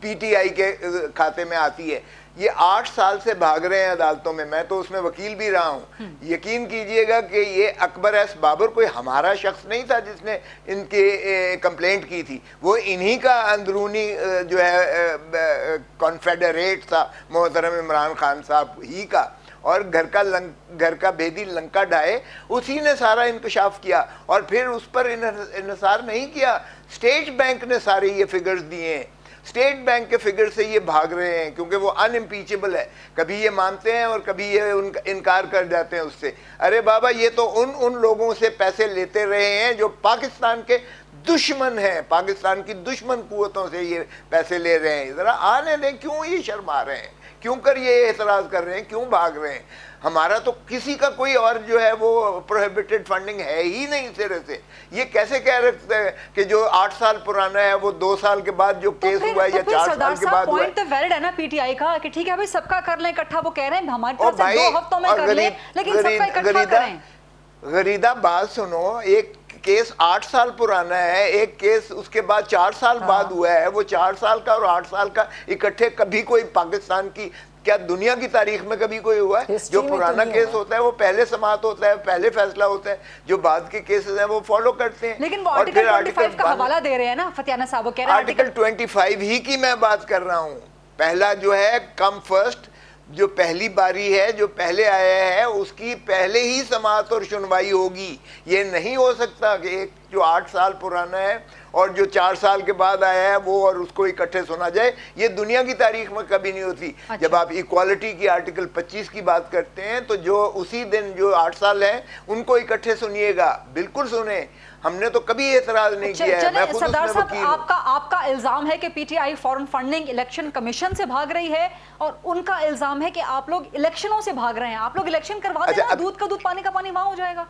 PTI के खाते में आती है। ये 8 साल से भाग रहे हैं अदालतों में, मैं तो उसमें वकील भी रहा हूँ। यकीन कीजिएगा कि ये अकबर एस बाबर कोई हमारा शख्स नहीं था जिसने इनके कंप्लेंट की थी, वो इन्हीं का अंदरूनी जो है कॉन्फेडरेट था मोहतरम इमरान खान साहब ही का। और घर का भेदी लंका ढाए, उसी ने सारा इंकशाफ किया और फिर उस पर इन्हिसार नहीं किया। स्टेट बैंक ने सारे ये फिगर्स दिए हैं, स्टेट बैंक के फिगर से ये भाग रहे हैं क्योंकि वो अनइम्पीचेबल है। कभी ये मानते हैं और कभी ये इनकार कर जाते हैं उससे। अरे बाबा, ये तो उन लोगों से पैसे लेते रहे हैं जो पाकिस्तान के दुश्मन हैं, पाकिस्तान की दुश्मन कुव्वतों से ये पैसे ले रहे हैं। जरा आने दें, क्यों ये शर्मा रहे हैं, क्यों कर ये एतराज कर रहे हैं, क्यों भाग रहे हैं? हमारा तो किसी का कोई और जो है वो प्रोहिबिटेड फंडिंग है ही नहीं सिरे से। ये कैसे कह रहे हैं कि जो 8 साल पुराना है वो 2 साल के बाद जो केस हुआ है या 4 साल के बाद हुआ है? पॉइंट तो वैलिड है ना PTI का कि ठीक है भाई सबका कर लें इकट्ठा, वो कह रहे हैं हमारे तरफ से 2 हफ्तों में कर लें, लेकिन सबका इकट्ठा करें। गरीदा बात सुनो, एक केस 8 साल पुराना है, एक केस उसके बाद 4 साल बाद हुआ है। वो 4 साल का और 8 साल का इकट्ठे कभी कोई पाकिस्तान की, क्या दुनिया की तारीख में कभी कोई हुआ है? जो पुराना केस होता है वो पहले समाप्त होता है, पहले फैसला होता है, जो बाद के केसेस हैं वो फॉलो करते हैं। लेकिन वो आर्टिकल 25 का हवाला दे रहे हैं ना फतियाना साहब, वो कह रहे हैं आर्टिकल 25 ही की मैं बात कर रहा हूँ। पहला जो है कम फर्स्ट, जो पहली बारी है, जो पहले आया है उसकी पहले ही समाअत और सुनवाई होगी। ये नहीं हो सकता कि एक जो 8 साल पुराना है और जो 4 साल के बाद आया है वो और उसको इकट्ठे सुना जाए। ये दुनिया की तारीख में कभी नहीं होती। अच्छा। जब आप इक्वालिटी की आर्टिकल 25 की बात करते हैं तो जो उसी दिन जो 8 साल है उनको इकट्ठे सुनिएगा, बिल्कुल सुने। हमने तो कभी एतराज नहीं किया है। मैं खुद सरदार उसमें साहब, वकील हूं। आपका इल्जाम है कि PTI foreign funding election commission से भाग रही है और उनका इल्जाम है कि आप लोग इलेक्शनों से भाग रहे हैं। आप लोग इलेक्शन करवा देना, अच्छा, दूध का दूध पानी का पानी वहां हो जाएगा।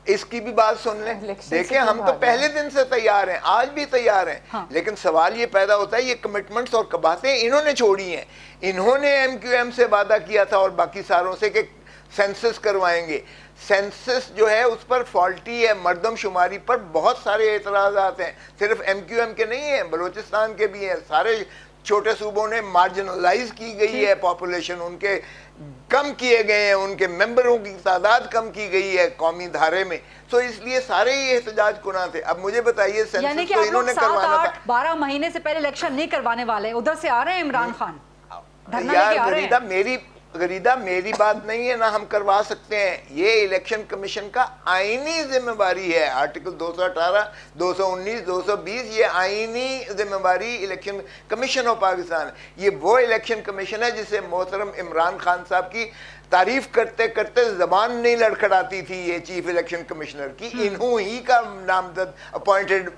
इसकी भी बात सुन लें। देखें, हम तो पहले दिन से तैयार हैं, आज भी तैयार हैं। हाँ। लेकिन सवाल ये पैदा होता है, ये कमिटमेंट्स और बातें इन्होंने छोड़ी हैं। इन्होंने MQM से वादा किया था और बाकी सारों से कि सेंसस करवाएंगे। सेंसस जो है उस पर फॉल्टी है, मर्दमशुमारी पर बहुत सारे एतराज़ात हैं। सिर्फ MQM के नहीं हैं, बलूचिस्तान के भी हैं। सारे छोटे सूबों ने मार्जिनलाइज की गई है पॉपुलेशन, उनके कम किए गए हैं, उनके मेंबरों की तादाद कम की गई है कौमी धारे में। तो इसलिए सारे ये एहतजाज कुना थे। अब मुझे बताइए, सेंसस तो इन्होंने करवाना था। 12 महीने से पहले इलेक्शन नहीं करवाने वाले, उधर से आ रहे हैं इमरान खान धरना लेके आ रहे हैं। गरीदा मेरी बात नहीं है ना, हम करवा सकते हैं। ये इलेक्शन कमीशन का आईनी जिम्मेवारी है। आर्टिकल 218, 219, 220 ये आईनी जिम्मेवारी इलेक्शन कमीशन ऑफ पाकिस्तान। ये वो इलेक्शन कमीशन है जिसे मोहतरम इमरान खान साहब की तारीफ करते करते जबान नहीं लड़खड़ाती थी ये चीफ इलेक्शन कमिश्नर की। इन्हों ही का नामजद अपॉइंटेड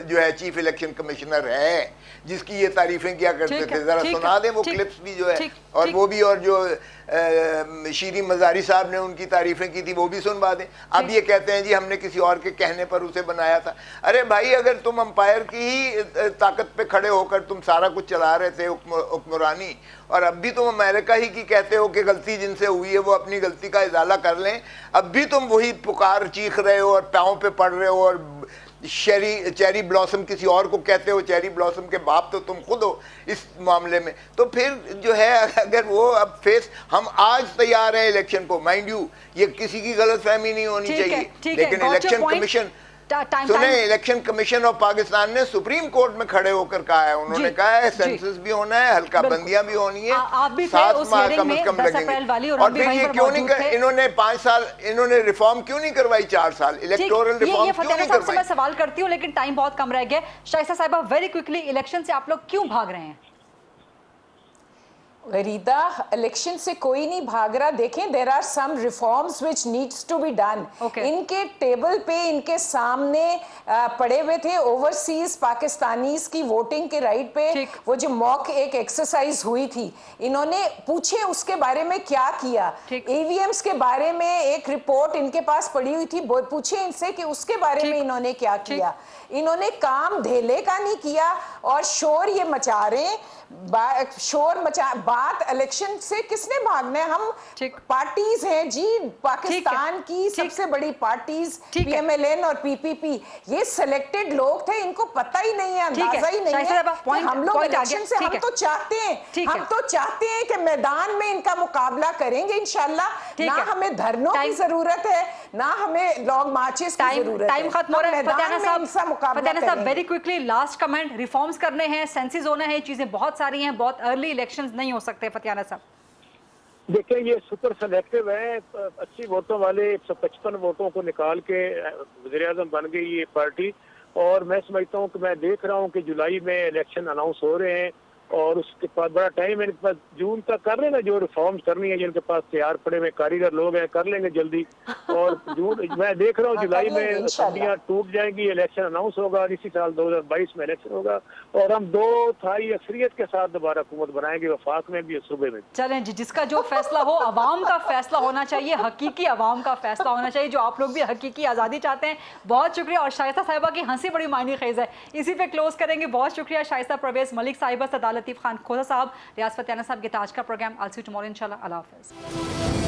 जो है चीफ इलेक्शन कमिश्नर है जिसकी ये तारीफें किया करते थे। जरा सुना दें वो क्लिप्स भी जो है, और वो भी, और जो शीरी मजारी साहब ने उनकी तारीफें की थी वो भी सुनवा दें। अब ये कहते हैं जी हमने किसी और के कहने पर उसे बनाया था। अरे भाई, अगर तुम अंपायर की ही ताकत पे खड़े होकर तुम सारा कुछ चला रहे थे हुक्मरानी, और अब भी तुम अमेरिका ही की कहते हो कि गलती जिनसे हुई है वो अपनी गलती का इजाला कर लें, अब भी तुम वही पुकार चीख रहे हो और पाँव पे पड़ रहे हो और चेरी ब्लॉसम किसी और को कहते हो। चेरी ब्लॉसम के बाप तो तुम खुद हो इस मामले में। तो फिर जो है, अगर वो अब फेस, हम आज तैयार हैं इलेक्शन को, माइंड यू, ये किसी की गलतफहमी नहीं होनी चाहिए। लेकिन इलेक्शन कमीशन सुने, इलेक्शन कमीशन ऑफ पाकिस्तान ने सुप्रीम कोर्ट में खड़े होकर कहा है, उन्होंने कहा है सेंसस भी होना है, हल्का बंदियां भी होनी है, 7 माह कम से कम लगेंगे। और फिर ये क्यों नहीं, इन्होंने 5 साल इन्होंने रिफॉर्म क्यों नहीं करवाई? 4 साल इलेक्टोरल रिफॉर्म क्यों नहीं करवाई? मैं सवाल करती हूँ लेकिन टाइम बहुत कम रह गया। शाइस्ता साहिबा, वेरी क्विकली, इलेक्शन से आप लोग क्यों भाग रहे हैं? गरीदा, इलेक्शन से कोई नहीं भाग रहा। देखें, there are some reforms which needs to be done. इनके टेबल पे इनके सामने पड़े हुए थे ओवरसीज पाकिस्तानीज की वोटिंग के राइट पे, वो जो मॉक एक एक्सरसाइज हुई थी, इन्होंने पूछे उसके बारे में क्या किया। ईवीएम्स के बारे में एक रिपोर्ट इनके पास पड़ी हुई थी, पूछे इनसे कि उसके बारे में इन्होंने क्या किया। इन्होंने काम धेले का नहीं किया और शोर ये मचा रहे हैं। बात इलेक्शन से किसने भागना है? हम पार्टीज हैं जी, पाकिस्तान की सबसे बड़ी पार्टीज पीएमएलएन और पीपीपी, ये सिलेक्टेड लोग थे, इनको पता ही नहीं है, अंदाजा ही नहीं है कि हम लोग इलेक्शन से हम तो चाहते हैं कि मैदान में इनका मुकाबला करेंगे इंशाल्लाह। ना हमें धरनों की जरूरत है, ना हमें लॉन्ग मार्चेस की जरूरत है। टाइम खत्म हो रहा है। फतियाना साहब, very quickly last comment. Reforms करने हैं, सेंसिस होना है, चीजें बहुत सारी हैं, बहुत अर्ली इलेक्शंस नहीं हो सकते। फतियाना साहब देखिए, ये सुपर सेलेक्टिव है। 80 वोटों वाले 155 वोटों को निकाल के वज़ीर-ए-आज़म बन गई ये पार्टी। और मैं समझता हूँ कि मैं देख रहा हूँ कि जुलाई में इलेक्शन अनाउंस हो रहे हैं और उसके पास बड़ा टाइम है, इनके पास जून तक कर लेना जो रिफॉर्म्स करनी है, जिनके पास तैयार पड़े हुए कारीगर लोग हैं, कर लेंगे जल्दी। और जून मैं देख रहा हूँ जुलाई में असम्बलियाँ टूट जाएंगी, इलेक्शन अनाउंस होगा और इसी साल 2022 में इलेक्शन होगा और हम 2 थाई अक्सरियत के साथ दोबारा हुकूमत बनाएंगे, वफाक में भी और सूबे में। चलें जी, जिसका जो फैसला हो, अवाम का फैसला होना चाहिए, हकीकी अवाम का फैसला होना चाहिए, जो आप लोग भी हकीकी आज़ादी चाहते हैं। बहुत शुक्रिया। और शाइस्ता साहिबा की हंसी बड़ी मायने खेज है, इसी पे क्लोज करेंगे। बहुत शुक्रिया शाइस्ता, परवेज मलिक साहिबा, सदा लतीफ़ खान खोजा साहब, रियाज फतियाना साहब के ताज का programme. I'll see you tomorrow इंशाल्लाह। अल्लाह हाफ़िज़।